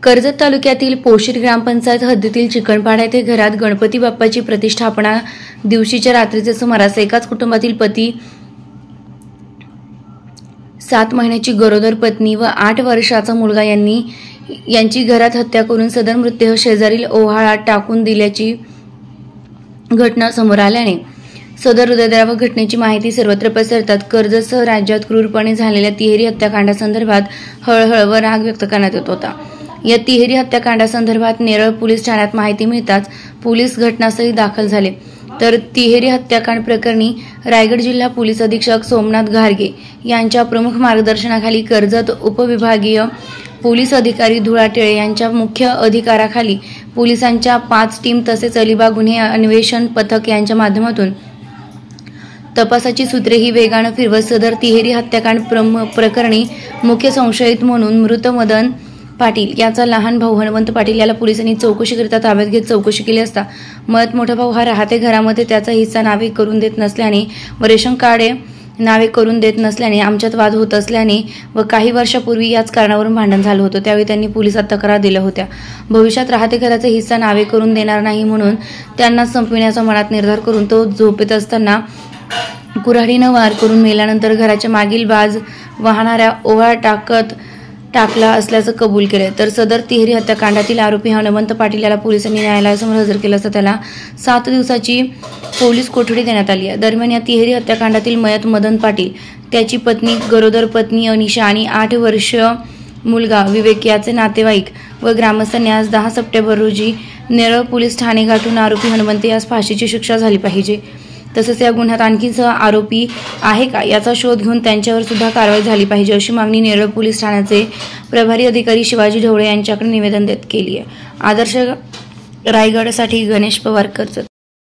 कर्जत तालुक्यातील पोशीर ग्रामपंचायत हद्दीतील चिकणपाडा येथे घरात गणपती बाप्पाची प्रतिष्ठापना दिवशीच्या रात्रीचे सुमारास एकाच कुटुंबातील पती, 7 महिन्याची गरोदर पत्नी व 8 वर्षाचा मुलगा यांची घरात हत्या करून सदर मृतदेह शेजारील ओव्हाळात टाकून दिल्याची घटना समोर आल्याने सदर हृदयद्रावक घटनेची माहिती सर्वत्र पसरतात कर्जतसह राज्यात क्रूरपणे झालेल्या तिहेरी हत्याकांडासंदर्भात हळहळ व राग व्यक्त करण्यात येत होता। या तिहेरी हत्याकांडासंदर्भात नेरळ पोलीस ठाण्यात माहिती मिळताच पोलीस घटनास्थळी दाखल झाले, तर तिहेरी हत्याकांड प्रकरणी रायगड जिल्हा पोलीस अधीक्षक सोमनाथ घारगे यांच्या प्रमुख मार्गदर्शनाखाली कर्जत उपविभागीय पोलीस अधिकारी धुळाटेळे यांच्या मुख्य अधिकाराखाली पोलिसांच्या 5 टीम तसेच अलिबाग गुन्हे अन्वेषण पथक यांच्या माध्यमातून तपासाची सूत्रेही वेगाने फिरवत सदर तिहेरी हत्याकांड प्रकरणी मुख्य संशयित म्हणून मृत मदन पाटील याचा लहान भाऊ हनुमंत पाटील याला पोलिसांनी चौकशीकरिता ताब्यात घेत चौकशी केली असता मोठा भाऊ हा राहते घरामध्ये त्याचा हिस्सा नावे करून देत नसल्याने व रेशन कार्ड नावे करून देत नसल्याने आमच्यात वाद होत असल्याने व काही वर्षापूर्वी याच कारणावरून भांडण झालं होतं। त्यावेळी त्यांनी पोलिसात तक्रार दिल्या होत्या। भविष्यात राहते घराचा हिस्सा नावे करून देणार नाही म्हणून त्यांना संपविण्याचा मनात निर्धार करून तो झोपेत असताना कुऱ्हाडीनं वार करून मेल्यानंतर घराच्या मागील बाज वाहणाऱ्या ओव्हाळ टाकला असल्याचं कबूल केले। तर सदर तिहेरी हत्याकांडातील आरोपी हनुमंत पाटील याला पोलिसांनी न्यायालयासमोर हजर केलं असता त्याला 7 दिवसाची पोलीस कोठडी देण्यात आली आहे। दरम्यान या तिहेरी हत्याकांडातील मयत मदन पाटील, त्याची पत्नी गरोदर पत्नी अनिशा आणि 8 वर्षीय मुलगा विवेक याचे नातेवाईक व ग्रामस्थांनी आज 10 सप्टेंबर रोजी नेरळ पोलीस ठाणे गाठून आरोपी हनुमंत यास फाशीची शिक्षा झाली पाहिजे, तसेच या गुन्ह्यात आणखी आरोपी आहे का याचा शोध घेऊन त्यांच्यावर सुद्धा कारवाई झाली पाहिजे अशी मागणी नेरळ पोलीस ठाण्याचे प्रभारी अधिकारी शिवाजी ढवळे यांच्याकडे निवेदन देत केली आहे। आदर्श रायगडसाठी गणेश पवार कर्जत।